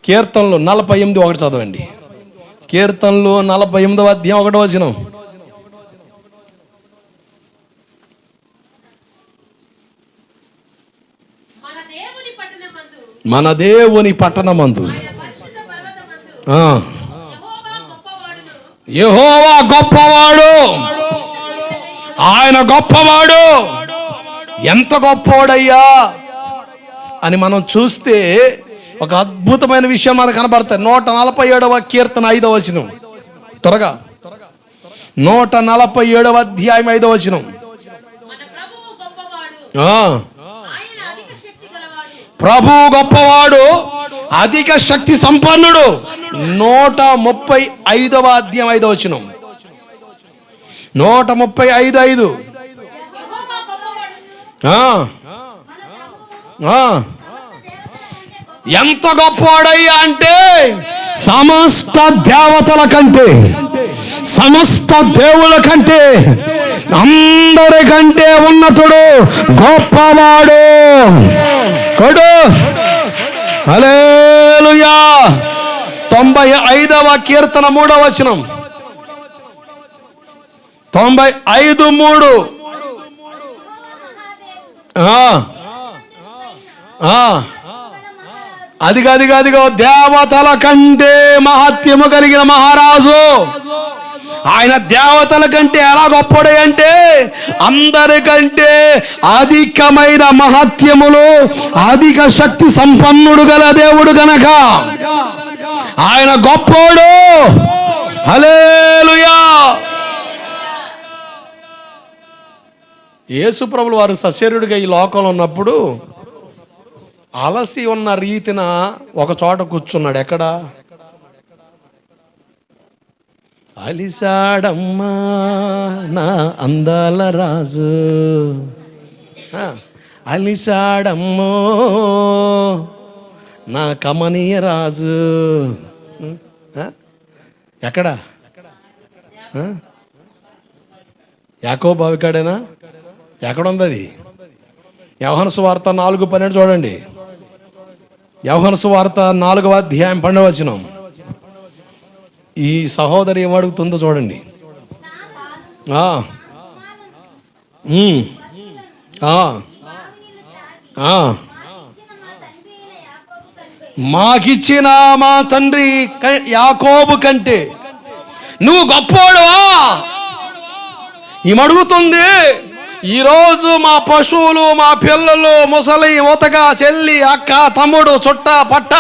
కీర్తనలు 48:1 చదవండి. కీర్తనలు 48వ అధ్యాయం 1వ వచనం. మన దేవుని పట్టణమందు యెహోవా గొప్పవాడు, ఆయన గొప్పవాడు. ఎంత గొప్పవాడయ్యా అని మనం చూస్తే ఒక అద్భుతమైన విషయం మనకు కనబడతాయి. 147వ కీర్తన 5వ వచనం. త్వరగా 147వ అధ్యాయం 5వ వచనం. ప్రభువు గొప్పవాడు, అధిక శక్తి సంపన్నుడు. 135వ అధ్యాయం 5వ వచనం. 135:5. ఎంత గొప్పవాడయ్యా అంటే సమస్త దేవతల కంటే, సమస్త దేవుల కంటే, అందరికంటే ఉన్నతుడు, గొప్పవాడు. కొడు హల్లెలూయా. 95వ కీర్తన 3వ వచనం. 95:3. అదిగో దేవతల కంటే మహత్యము కలిగిన మహారాజు. ఆయన దేవతల కంటే ఎలా గొప్పడు అంటే అందరికంటే అధికమైన మహత్యములు, అధిక శక్తి సంపన్నుడు గల దేవుడు గనక ఆయన గొప్పోడు. హల్లెలూయా. యేసు ప్రభువు వారు సశరీరుడిగా ఈ లోకంలో ఉన్నప్పుడు అలసి ఉన్న రీతిన ఒక చోట కూర్చున్నాడు. ఎక్కడ? అలిసాడమ్మా నా అందాల రాజు, అలిసాడమ్మో నా కమనీయ రాజు. ఎక్కడ? యాకోబు బావికాడేనా? ఎక్కడుంది అది? యోహాను సువార్త 4:12 చూడండి. యోహాను సువార్త 4వ అధ్యాయం 12వ వచనం. ఈ సహోదరి ఏమడుగుతుందో చూడండి. మాకిచ్చిన మా తండ్రి యాకోబు కంటే నువ్వు గొప్పోడువా? ఈమెడుగుతుంది. ఈరోజు మా పశువులు, మా పిల్లలు, ముసలి, ఉతక, చెల్లి, అక్క, తమ్ముడు, చుట్ట పట్ట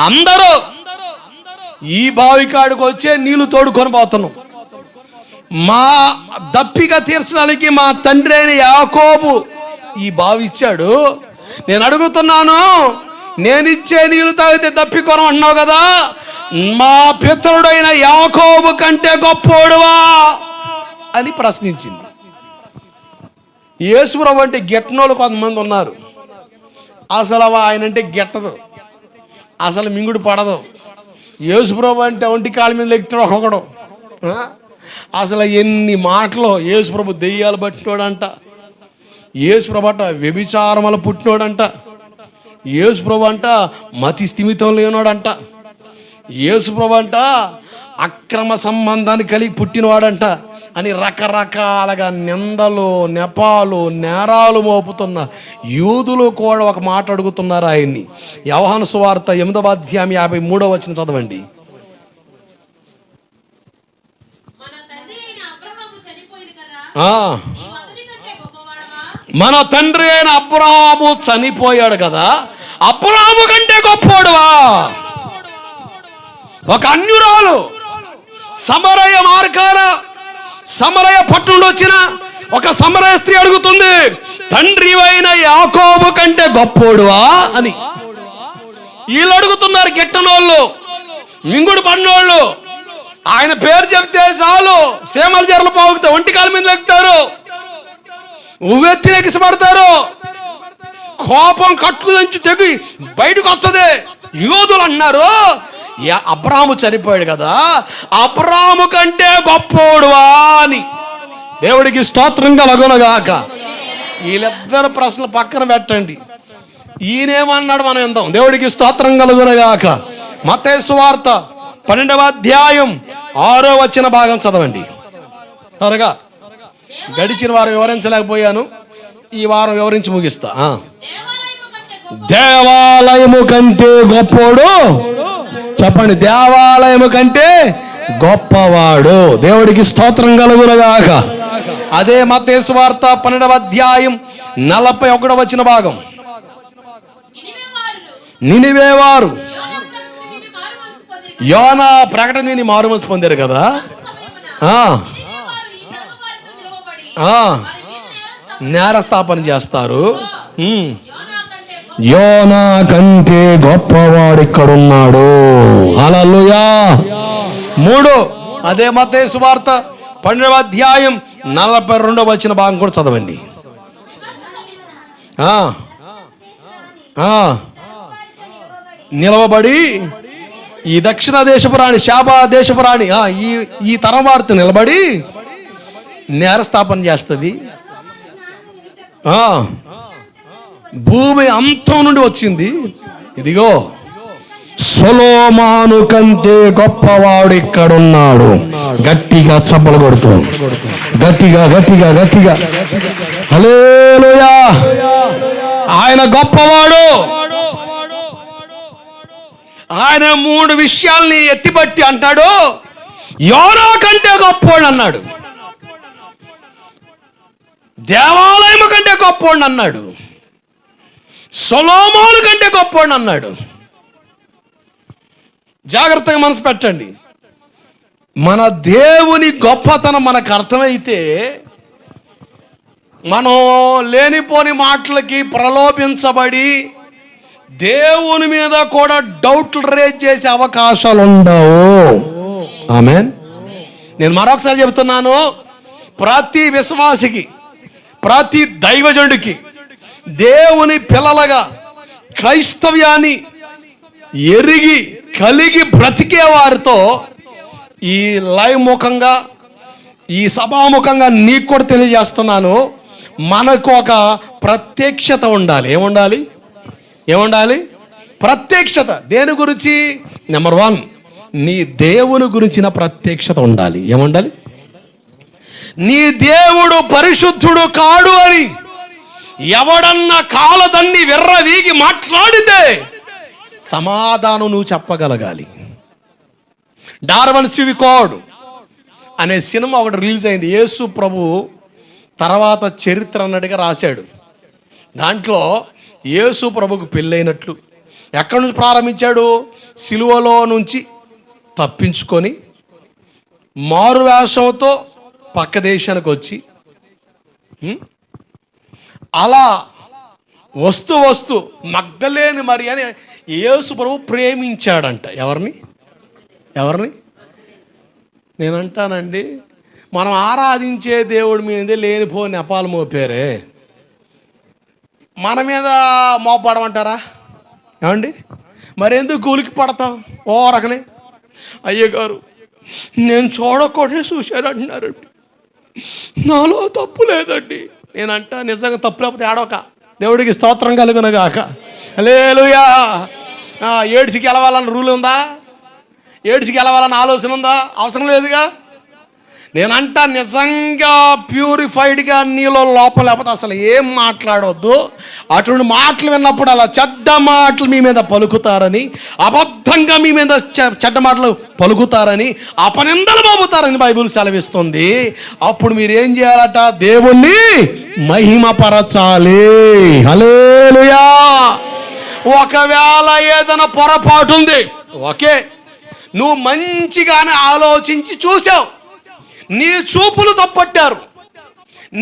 అందరూ ఈ బావికాడికి వచ్చే నీళ్లు తోడుకొని పోతున్నాం. మా దప్పిక తీర్చడానికి మా తండ్రి అయిన యాకోబు ఈ బావి ఇచ్చాడు. నేను అడుగుతున్నాను, నేనిచ్చే నీళ్లు తాగితే దప్పికొనం అన్నావు కదా, మా పితరుడైన యాకోబు కంటే గొప్పోడువా అని ప్రశ్నించింది. యేసుప్రభు అంటే గిట్టనోళ్ళు కొంతమంది ఉన్నారు. అసలు ఆయన అంటే గిట్టదు, అసలు మింగుడు పడదు. యేసుప్రభు అంటే ఒంటి కాళ్ళ మీద లెక్కుతాడు ఒక్కొక్కడు. అసలు ఎన్ని మాటలు. యేసుప్రభు దెయ్యాలు పట్టినోడంట, యేసుప్రభు అంట వ్యభిచారముల పుట్టినోడంట, యేసుప్రభు అంట మతి స్థిమితం లేనోడంట, యేసుప్రభు అంట అక్రమ సంబంధాన్ని కలిగి పుట్టినవాడంట అని రకరకాలుగా నిందలు, నెపాలు, నేరాలు మోపుతున్న యూదులు కూడా ఒక మాట అడుగుతున్నారు ఆయన్ని. యోహాను సువార్త 8వ అధ్యాయం 53వ వచనం చదవండి. మన తండ్రి అయిన అబ్రహాము చనిపోయాడు కదా, అబ్రహాము కంటే గొప్పోడువా? ఒక అన్యురాలు సమరయ మార్గాన, సమరయ పట్టణంలో వచ్చిన ఒక సమరయ స్త్రీ అడుగుతుంది, తండ్రి అయిన యాకోబు కంటే గొప్పోడువా అని. వీళ్ళు అడుగుతున్నారు, గిట్టనోళ్ళు, మింగుడు పడినోళ్ళు. ఆయన పేరు చెప్తే చాలు సేమల జరలు పోగుతారు, ఒంటి కాళ్ళ మీద లెక్కుతారు, ఉవ్వెత్తి ఎగిసిపడతారు, కోపం కట్లు నుంచి తెగి బయటకు వస్తుంది. యూదులు అన్నారు, అబ్రాహాము చనిపోయాడు కదా, అబ్రాహాము కంటే గొప్పోడువా అని. దేవుడికి స్తోత్రం కలుగునుగాక. వీళ్ళిద్దరు ప్రశ్నలు పక్కన పెట్టండి. ఈయనేమన్నాడు మనం ఎందాం. దేవుడికి స్తోత్రం కలుగునుగాక. మత్తయి సువార్త 12వ అధ్యాయం 6వ వచన భాగం చదవండి త్వరగా. గడిచిన వారం వివరించలేకపోయాను, ఈ వారం వివరించి ముగిస్తా. దేవాలయము కంటే గొప్పోడు, చెప్పండి, దేవాలయము కంటే గొప్పవాడు. దేవుడికి స్తోత్రం కలుగునగాక. అదే మత్తయి సువార్త 12వ అధ్యాయం 41వ వచన భాగం. నినివే వారు యోనా ప్రకటన విని మారుమనసు పొందారు కదా, నేరస్థాపన చేస్తారు. యోనా కంటే గొప్పవాడు ఇక్కడున్నాడు. హల్లెలూయా. 3 అదే మత్తయి సువార్త 12వ అధ్యాయం 42వ వచన భాగం కూడా చదవండి. నిలవబడి ఈ దక్షిణ దేశపురాణి, శాబా దేశపురాణి, ఈ తరం వారితో నిలబడి నేరస్థాపన చేస్తుంది. భూమి అంతం నుండి వచ్చింది. ఇదిగో సొలొమోను కంటే గొప్పవాడు ఇక్కడున్నాడు. గట్టిగా చప్పలు కొడుతూ, గట్టిగా గట్టిగా గట్టిగా హల్లెలూయా. ఆయన గొప్పవాడు. ఆయన 3 విషయాల్ని ఎత్తిపట్టి అంటాడు, యోనా కంటే గొప్పవాడు అన్నాడు, దేవాలయం కంటే గొప్పవాడు అన్నాడు, సొలొమోను కంటే గొప్పవాడు అన్నాడు. జాగ్రత్తగా మనసు పెట్టండి. మన దేవుని గొప్పతనం మనకు అర్థమైతే మనం లేనిపోని మాటలకి ప్రలోభించబడి దేవుని మీద కూడా డౌట్లు రేజ్ చేసే అవకాశాలు ఉండవు. ఆమేన్. నేను మరొకసారి చెబుతున్నాను, ప్రతి విశ్వాసికి, ప్రతి దైవజనుడికి, దేవుని పిల్లలుగా క్రైస్తవ్యాన్ని ఎరిగి కలిగి బ్రతికే వారితో ఈ లైవ్ ముఖంగా, ఈ సభాముఖంగా నీకు కూడా తెలియజేస్తున్నాను, మనకు ఒక ప్రత్యక్షత ఉండాలి. ఏముండాలి? ప్రత్యక్షత. దేని గురించి? నెంబర్ 1, నీ దేవుని గురించిన ప్రత్యక్షత ఉండాలి. ఏముండాలి? నీ దేవుడు పరిశుద్ధుడు కాడు అని ఎవడన్నా కాలదన్ని విర్రవీగి మాట్లాడితే సమాధానం నువ్వు చెప్పగలగాలి. డార్వన్ సివి కోడ్ అనే సినిమా ఒకటి రిలీజ్ అయింది. యేసు ప్రభు తర్వాత చరిత్ర అన్నట్టుగా రాశాడు. దాంట్లో యేసు ప్రభుకు పెళ్ళైనట్లు, ఎక్కడి నుంచి ప్రారంభించాడు? సిలువలో నుంచి తప్పించుకొని మారు వేషంతో పక్క దేశానికి వచ్చి అలా వస్తూ మగ్దలేని మరియని యేసు ప్రభు ప్రేమించాడంట. ఎవరిని? నేనంటానండి, మనం ఆరాధించే దేవుడి మీద లేనిపోని అపాలు మోపారే, మన మీద మోపడమంటారా? ఏమండి, మరెందుకు కూలికి పడతాం? ఓ రకనే అయ్యగారు నేను చూడకూడనే చూశారంటున్నారండి, నాలో తప్పు లేదండి. నేనంట నిజంగా తప్పు లేకపోతే ఆడవక, దేవుడికి స్తోత్రం కలుగునగాక. హల్లెలూయా. ఏడ్చికి వెళ్ళవాలని రూల్ ఉందా? ఏడ్చికి వెళ్ళవాలని ఆలోచన ఉందా? అవసరం లేదుగా. నేనంట నిజంగా ప్యూరిఫైడ్గా నీలో లోపం లేకపోతే అసలు ఏం మాట్లాడవద్దు. అటువంటి మాటలు విన్నప్పుడు అలా చెడ్డ మాటలు మీ మీద పలుకుతారని, అబద్ధంగా మీ మీద చెడ్డ మాటలు పలుకుతారని, అపనిందలు మోపుతారని బైబిల్ సెలవిస్తుంది. అప్పుడు మీరు ఏం చేయాలట? దేవుణ్ణి మహిమపరచాలి. హల్లెలూయా. ఒకవేళ ఏదైనా పొరపాటు ఉంది, ఓకే, నువ్వు మంచిగానే ఆలోచించి చూసావు, నీ చూపులు తప్పట్టారు,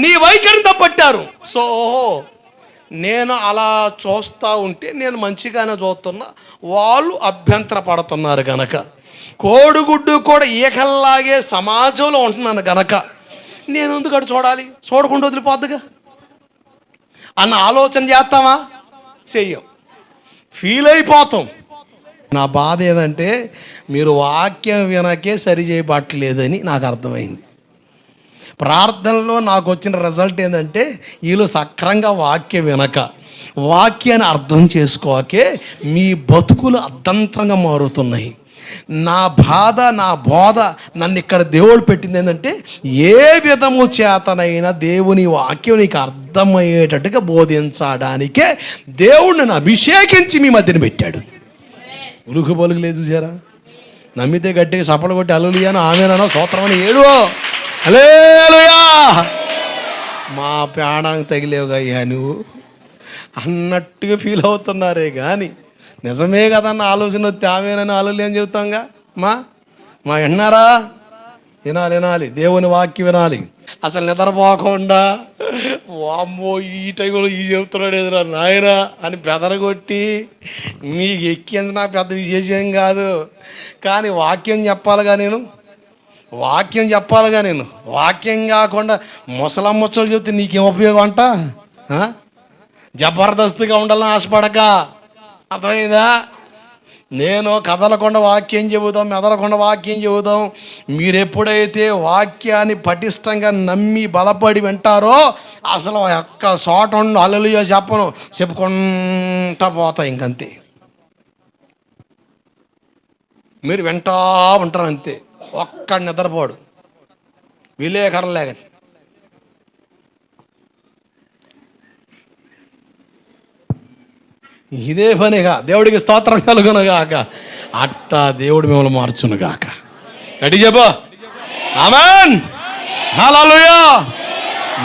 నీ వైఖరిని తప్పట్టారు. సో నేను అలా చూస్తూ ఉంటే నేను మంచిగానే చూస్తున్నా, వాళ్ళు అభ్యంతర పడుతున్నారు గనక, కోడిగుడ్డు కూడా ఈకల్లాగే సమాజంలో ఉంటున్నాను గనక నేను ఎందుకు చూడాలి, చూడకుండా వదిలిపోద్దుగా అన్న ఆలోచన చేస్తామా? చెయ్యం, ఫీల్ అయిపోతాం. నా బాధ ఏదంటే మీరు వాక్యం వినకే సరి చేయబట్టలేదని నాకు అర్థమైంది. ప్రార్థనలో నాకు వచ్చిన రిజల్ట్ ఏంటంటే వీళ్ళు సక్రంగా వాక్యం వినక వాక్యాన్ని అర్థం చేసుకోకే మీ బతుకులు అర్ధంతంగా మారుతున్నాయి. నా బాధ, నా బోధ, నన్ను ఇక్కడ దేవుడు పెట్టింది ఏంటంటే, ఏ విధము చేతనైనా దేవుని వాక్యం నీకు అర్థమయ్యేటట్టుగా బోధించడానికే దేవుడు నన్ను అభిషేకించి మీ మధ్యన పెట్టాడు. ఉలుకు పలుకులేదు చూసారా? నమ్మితే గట్టిగా చప్పలు కొట్టి హల్లెలూయా ఆమేననో స్తోత్రమని ఏడు హల్లెలూయా. మా ప్రాణానికి తగిలేవుగా అయ్యా నువ్వు అన్నట్టుగా ఫీల్ అవుతున్నారే కానీ నిజమే కదన్న ఆలోచన వస్తే ఆమెనని హల్లెలూయా అని చెబుతాంగా. మా విన్నారా? వినాలి, దేవుని వాక్యం వినాలి. అసలు నిద్రపోకుండా వామ్మో ఈ టైంలో ఈ చెబుతున్నాడు ఎదురా నాయన అని బెదరగొట్టి మీకు ఎక్కింది నాకు పెద్ద విశేషం కాదు. కానీ వాక్యం చెప్పాలిగా నేను, వాక్యం కాకుండా ముసలమ్మొచ్చలు చెబితే నీకేం ఉపయోగం అంట? జబర్దస్త్గా ఉండాలని ఆశపడక, అర్థమైందా? నేను కదలకుండా వాక్యం చెబుతాం, మెదలకుండా వాక్యం చెబుతాం. మీరు ఎప్పుడైతే వాక్యాన్ని పటిష్టంగా నమ్మి బలపడి వింటారో అసలు ఒక్క చోట ఉండు హల్లెలూయా చెప్పుకుంటా పోతా. ఇంకంతే, మీరు వింటా ఉంటారు అంతే. ఒక్కడు నిద్రపోడు, విలేకరు లేకండి. ఇదే పనిగా దేవుడికి స్తోత్రం కలుగునుగాక. అట్టా దేవుడు మిమ్మల్ని మార్చునుగాక. గట్టి చెప్పు ఆమేన్ హల్లెలూయా.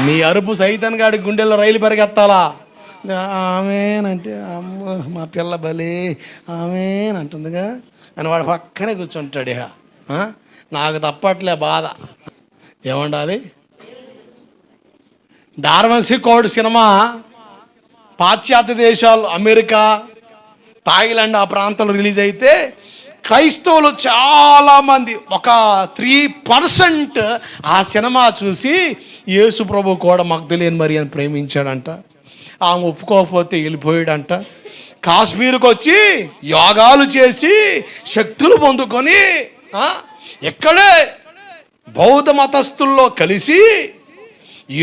నీ అరుపు సైతాన్ గాడి గుండెల్లో రైలు పరిగెత్తాలా? ఆమేన్ అంటే అమ్మ మా పిల్ల బలి ఆమేన్ అంటుందిగా అని వాడు పక్కనే కూర్చుంటాడు. ఇక నాకు తప్పట్లే బాధ. ఏమండాలి? డార్వన్సీ కోడ్ సినిమా పాశ్చాత్య దేశాలు, అమెరికా, థాయిలాండ్ ఆ ప్రాంతంలో రిలీజ్ అయితే క్రైస్తవులు చాలామంది, ఒక 3% ఆ సినిమా చూసి యేసు ప్రభు కూడా మగ్దలేని మరి అని ప్రేమించాడంట. ఆమె ఒప్పుకోకపోతే వెళ్ళిపోయాడంట. కాశ్మీర్కి వచ్చి యోగాలు చేసి శక్తులు పొందుకొని ఎక్కడే బౌద్ధ మతస్థుల్లో కలిసి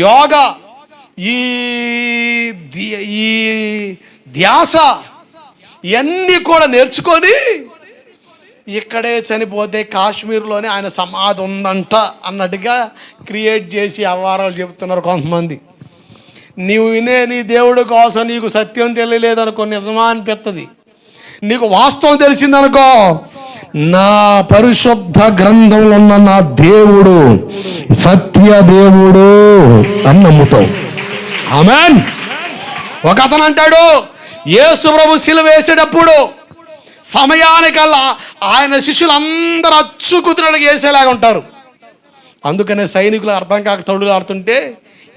యోగా, ఈ ధ్యాస ఇవన్నీ కూడా నేర్చుకొని ఇక్కడే చనిపోతే కాశ్మీర్లోనే ఆయన సమాధి ఉందంట అన్నట్టుగా క్రియేట్ చేసి అవ్వారాలు చెబుతున్నారు కొంతమంది. నీవు వినే నీ దేవుడి కోసం నీకు సత్యం తెలియలేదనుకో, నిజమా అనిపిస్తుంది. నీకు వాస్తవం తెలిసిందనుకో, నా పరిశుద్ధ గ్రంథంలో ఉన్న నా దేవుడు సత్య దేవుడు అని నమ్ముతావు. ఆమేన్. ఒక అతను అంటాడు, యేసు ప్రభు సిలువ వేసేటప్పుడు సమయానికల్లా ఆయన శిష్యులందరూ అచ్చుకుతున్నట్టుగా వేసేలాగా ఉంటారు. అందుకనే సైనికులు అర్థం కాక తొడులు ఆడుతుంటే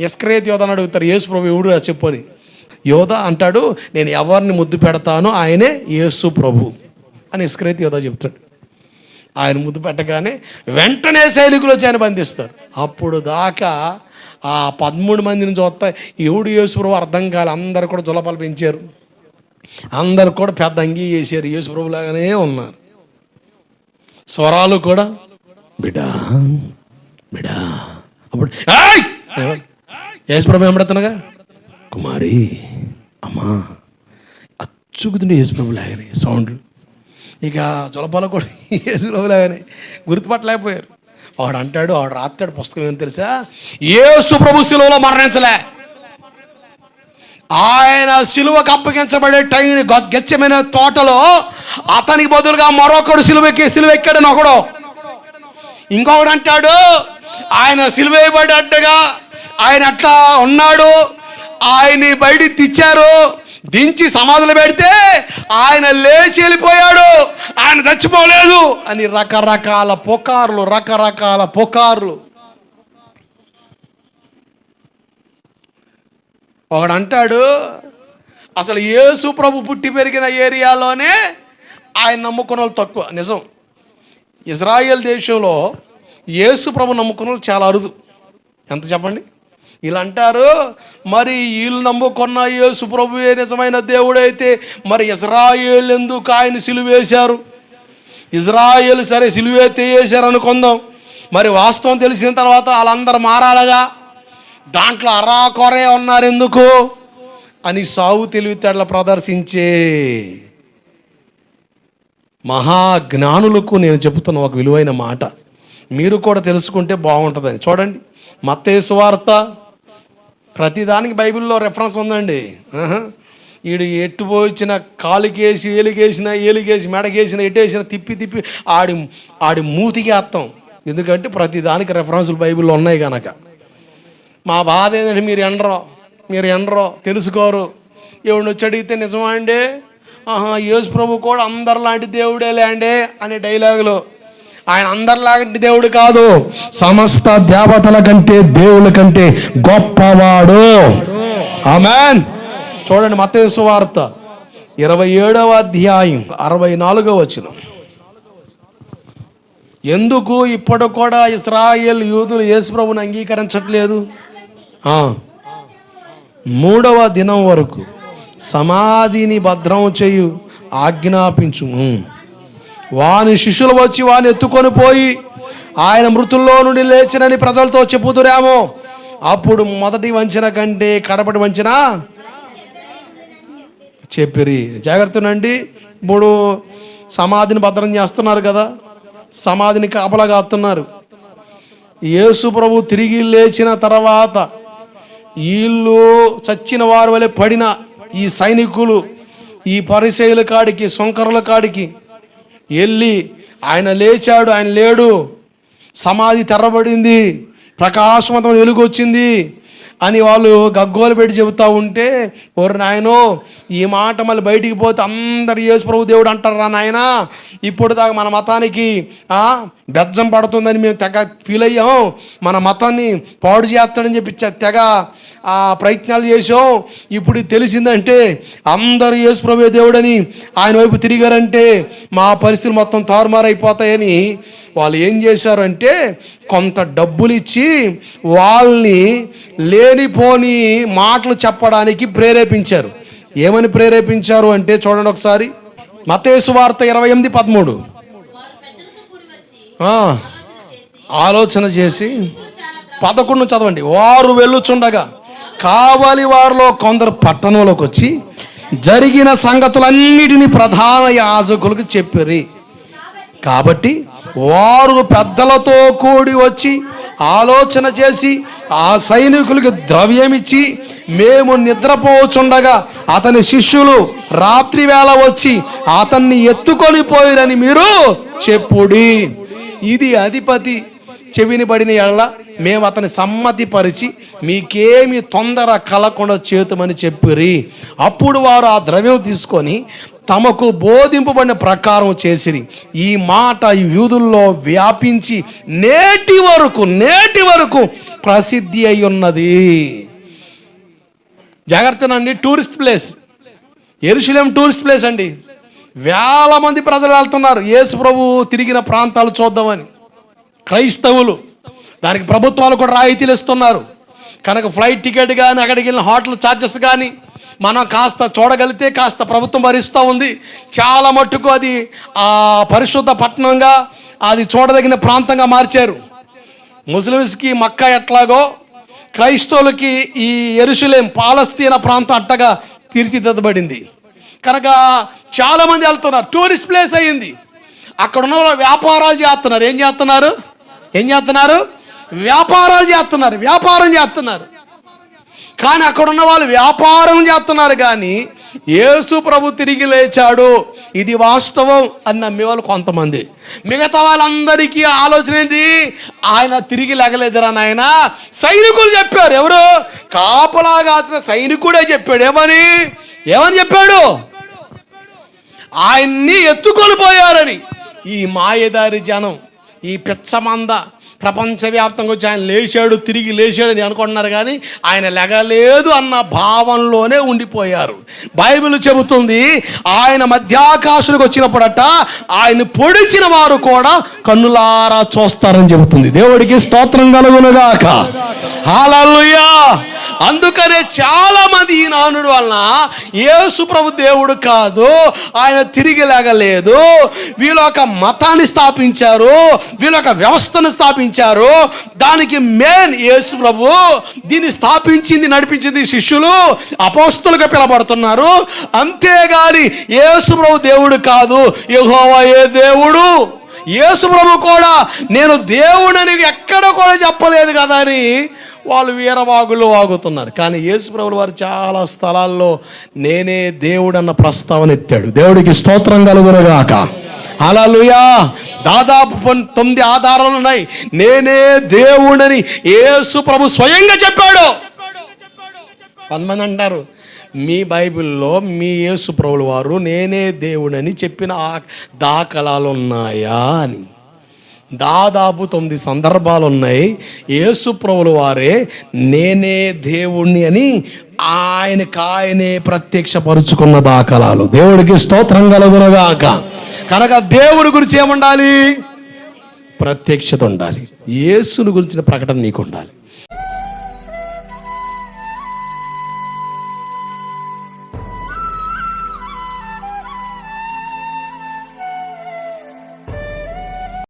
ఇస్కరియోతు యోధాను అడుగుతారు, యేసు ప్రభు ఎవడు చెప్పని. యోధా అంటాడు, నేను ఎవరిని ముద్దు పెడతానో ఆయనే యేసు ప్రభు అని ఇస్కరియోతు యోధా చెప్తాడు. ఆయన ముద్దు పెట్టగానే వెంటనే సైనికులు వచ్చి ఆయన బంధిస్తారు. అప్పుడు దాకా ఆ 13 మందిని చూస్తా ఎవడు యేసు ప్రభు అర్థం కాలే. అందరు కూడా జులపాలు పెంచారు, అందరు కూడా పెద్ద అంగీ చేశారు, యేసు ప్రభు లాగానే ఉన్నారు. స్వరాలు కూడా బిడా బిడా. అప్పుడు యేసు ప్రభు ఏమడుతున్నాగా, కుమారి అమ్మా అచ్చుకుతుండే యేసు ప్రభు లాగానే సౌండ్లు. ఇక జులపాలు కూడా యేసు ప్రభు లాగానే గుర్తుపట్టలేకపోయారు. వాడు అంటాడు, వాడు రాస్తాడు పుస్తకం ఏం తెలుసా, యేసు ప్రభు సిలువలో మరణించలే, ఆయన సిలువకు అప్పగించబడే టైం గెత్సెమనే తోటలో అతనికి బదులుగా మరొకడు సిలువ ఎక్కాడని ఒకడు. ఇంకొకడు అంటాడు, ఆయన సిలువ వేయబడ్డట్టుగా ఆయన అట్లా ఉన్నాడు, ఆయన్ని బయటికి తెచ్చారు, దించి సమాధులు పెడితే ఆయన లేచి వెళ్ళిపోయాడు, ఆయన చచ్చిపోలేదు అని రకరకాల పుకార్లు. ఒకడు అంటాడు, అసలు యేసు ప్రభు పుట్టి పెరిగిన ఏరియాలోనే ఆయన నమ్ముకున్న వాళ్ళు తక్కువ. నిజం, ఇజ్రాయెల్ దేశంలో యేసు ప్రభు నమ్ముకున్న వాళ్ళు చాలా అరుదు. ఎంత చెప్పండి? వీళ్ళు అంటారు, మరి వీళ్ళు నమ్ముకున్న యేసు ప్రభువే నిజమైన దేవుడైతే మరి ఇజ్రాయేల్ ఎందుకు ఆయన సిలువేశారు? ఇజ్రాయేల్ సరే సిలువైతే వేశారు అనుకుందాం, మరి వాస్తవం తెలిసిన తర్వాత వాళ్ళందరూ మారాలగా. దాంట్లో అరాకొరే ఉన్నారు ఎందుకు? అని సావు తెలివితేటలు ప్రదర్శించే మహాజ్ఞానులకు నేను చెబుతున్న ఒక విలువైన మాట, మీరు కూడా తెలుసుకుంటే బాగుంటుందని. చూడండి, మత్తయి సువార్త, ప్రతిదానికి బైబిల్లో రెఫరెన్స్ ఉందండి. వీడు ఎట్టు పోయిన కాలుకేసి ఏలిగేసి మెడగేసిన ఎట్టేసిన తిప్పి ఆడి మూతికి అర్థం. ఎందుకంటే ప్రతిదానికి రెఫరెన్సులు బైబిల్లో ఉన్నాయి కనుక. మా బాధ ఏంటంటే మీరు ఎనరో తెలుసుకోరు. ఎవడిని వచ్చి అడిగితే నిజమా అండి, యేసు ప్రభు కూడా అందరిలాంటి దేవుడేలే అండి అనే డైలాగులు. ఆయన అందరిలాంటి దేవుడు కాదు, సమస్త దేవతల కంటే దేవుళ్ళ కంటే గొప్పవాడు. ఆమేన్. చూడండి, మత్తయి సువార్త 27వ అధ్యాయం 64వ వచనం. ఎందుకు ఇప్పుడు కూడా ఇశ్రాయేల్ యూదులు యేసు ప్రభువుని అంగీకరించట్లేదు? 3వ దినం వరకు సమాధిని భద్రం చేయు ఆజ్ఞాపించు. వాని శిష్యులు వచ్చి వాని ఎత్తుకొని పోయి ఆయన మృతుల్లో నుండి లేచినని ప్రజలతో చెప్పుదురేమో. అప్పుడు మొదటి వంచన కంటే కడపటి వంచన చెప్పిరి. జాగ్రత్తనండి, ఇప్పుడు సమాధిని భద్రం చేస్తున్నారు కదా, సమాధిని కాపలా కాస్తున్నారు. యేసు ప్రభు తిరిగి లేచిన తర్వాత వీళ్ళు చచ్చిన వారి వలె పడిన ఈ సైనికులు ఈ పరిసయ్యుల కాడికి, శంకరుల కాడికి వెళ్ళి ఆయన లేచాడు, ఆయన లేడు, సమాధి తెరబడింది, ప్రకాశవంతమైన వెలుగు వచ్చింది అని వాళ్ళు గగ్గోలు పెట్టి చెబుతూ ఉంటే, ఓరి నాయనో, ఈ మాట మళ్ళీ బయటికి పోతే అందరు యేసు ప్రభు దేవుడు అంటారా నాయన, ఇప్పుడు దాకా మన మతానికి బెజ్జం పడుతుందని మేము తెగ ఫీల్ అయ్యాం, మన మతాన్ని పాడు చేస్తాడని చెప్పి తెగ ప్రయత్నాలు చేసాం. ఇప్పుడు తెలిసిందంటే అందరూ యేసు ప్రభువే దేవుడని ఆయన వైపు తిరిగారంటే మా పరిస్థితులు మొత్తం తారుమారైపోతాయని వాళ్ళు ఏం చేశారంటే కొంత డబ్బులు ఇచ్చి వాళ్ళని లేనిపోని మాటలు చెప్పడానికి ప్రేరేపించారు. ఏమని ప్రేరేపించారు అంటే చూడండి ఒకసారి, మత్తయి సువార్త 28:13. ఆలోచన చేసి 11 చదవండి. వారు వెళ్ళుచుండగా కావలి వారిలో కొందరు పట్టణంలోకి వచ్చి జరిగిన సంగతులన్నిటినీ ప్రధాన యాజకులకు చెప్పిరి. కాబట్టి వారు పెద్దలతో కూడి వచ్చి ఆలోచన చేసి ఆ సైనికులకి ద్రవ్యమిచ్చి, మేము నిద్రపోచుండగా అతని శిష్యులు రాత్రి వేళ వచ్చి అతన్ని ఎత్తుకొని పోయిరని మీరు చెప్పుడి. ఇది అధిపతి చెవిని పడిన ఎడల మేము అతని సమ్మతి పరిచి మీకేమి తొందర కలగకుండా చేతుమని చెప్పిరి. అప్పుడు వారు ఆ ద్రవ్యం తీసుకొని తమకు బోధింపబడిన ప్రకారం చేసిరి. ఈ మాట యూదుల్లో వ్యాపించి నేటి వరకు ప్రసిద్ధి అయి ఉన్నది. జాగ్రత్తనండి, టూరిస్ట్ ప్లేస్ యెరూషలేం టూరిస్ట్ ప్లేస్ అండి. వేల మంది ప్రజలు వెళ్తున్నారు యేసు ప్రభు తిరిగిన ప్రాంతాలు చూద్దామని. క్రైస్తవులు దానికి ప్రభుత్వాలు కూడా రాయితీలు ఇస్తున్నారు కనుక ఫ్లైట్ టికెట్ కానీ అక్కడికి వెళ్ళిన హోటల్ ఛార్జెస్ కానీ మనం కాస్త చూడగలిగితే కాస్త ప్రభుత్వం భరిస్తూ ఉంది. చాలా మట్టుకు అది పరిశుద్ధ పట్టణంగా, అది చూడదగిన ప్రాంతంగా మార్చారు. ముస్లిమ్స్కి మక్కా ఎట్లాగో క్రైస్తవులకి ఈ యెరూషలేం పాలస్తీనా ప్రాంతం అట్టగా తీర్చిదిద్దబడింది కనుక చాలామంది వెళ్తున్నారు. టూరిస్ట్ ప్లేస్ అయ్యింది. అక్కడ ఉన్న వ్యాపారాలు చేస్తున్నారు. ఏం చేస్తున్నారు? వ్యాపారం చేస్తున్నారు. కానీ అక్కడ ఉన్న వాళ్ళు వ్యాపారం చేస్తున్నారు కానీ యేసు ప్రభు తిరిగి లేచాడు, ఇది వాస్తవం అని నమ్మేవాళ్ళు కొంతమంది. మిగతా వాళ్ళందరికీ ఆలోచన ఏంటి? ఆయన తిరిగి లేగలేదురా నాయన. సైనికులు చెప్పారు. ఎవరు? కాపలా కాసిన సైనికుడే చెప్పాడు. ఏమని చెప్పాడు? ఆయన్ని ఎత్తుకొని పోయారని. ఈ మాయదారి జనం, ఈ పిచ్చమంద ప్రపంచవ్యాప్తంగా వచ్చి ఆయన లేచాడు, తిరిగి లేచాడని అనుకుంటున్నారు కానీ ఆయన లెగలేదు అన్న భావంలోనే ఉండిపోయారు. బైబిల్ చెబుతుంది ఆయన మధ్యాకాశానికి వచ్చినప్పుడట ఆయన పొడిచిన వారు కూడా కన్నులారా చూస్తారని చెబుతుంది. దేవుడికి స్తోత్రం కలుగునుగాక. హల్లెలూయా. అందుకనే చాలా మంది ఈ నానుడు వలన యేసు ప్రభు దేవుడు కాదు, ఆయన తిరిగి లేగలేదు, వీళ్ళు ఒక మతాన్ని స్థాపించారు, వీళ్ళు ఒక వ్యవస్థను స్థాపించారు, దానికి మెయిన్ యేసు ప్రభు, దీన్ని స్థాపించింది నడిపించింది శిష్యులు, అపోస్తలుగా పిలబడుతున్నారు. అంతేగాని యేసు ప్రభు దేవుడు కాదు, యెహోవాయే దేవుడు. యేసు ప్రభు కూడా నేను దేవుడని ఎక్కడ కూడా చెప్పలేదు కదా అని వాళ్ళు వీరవాగులు వాగుతున్నారు. కానీ యేసు ప్రభువు వారు చాలా స్థలాల్లో నేనే దేవుడు అన్న ప్రస్తావన ఎత్తాడు. దేవుడికి స్తోత్రం కలుగునుగాక. హల్లెలూయా. దాదాపు 9 ఆధారాలు ఉన్నాయి. నేనే దేవుడని యేసు ప్రభు స్వయంగా చెప్పాడు. కొంతమంది అంటారు, మీ బైబిల్లో మీ యేసు ప్రభువు వారు నేనే దేవుడని చెప్పిన దాఖలాలు ఉన్నాయా అని. దాదాపు 9 సందర్భాలు ఉన్నాయి. యేసు ప్రభువు వారే నేనే దేవుణ్ణి అని ఆయనకాయనే ప్రత్యక్షపరుచుకున్న దాఖలాలు. దేవుడికి స్తోత్రం కలుగునుగాక. కనుక దేవుడి గురించి ఏముండాలి? ప్రత్యక్షత ఉండాలి. యేసుని గురించిన ప్రకటన నీకు ఉండాలి.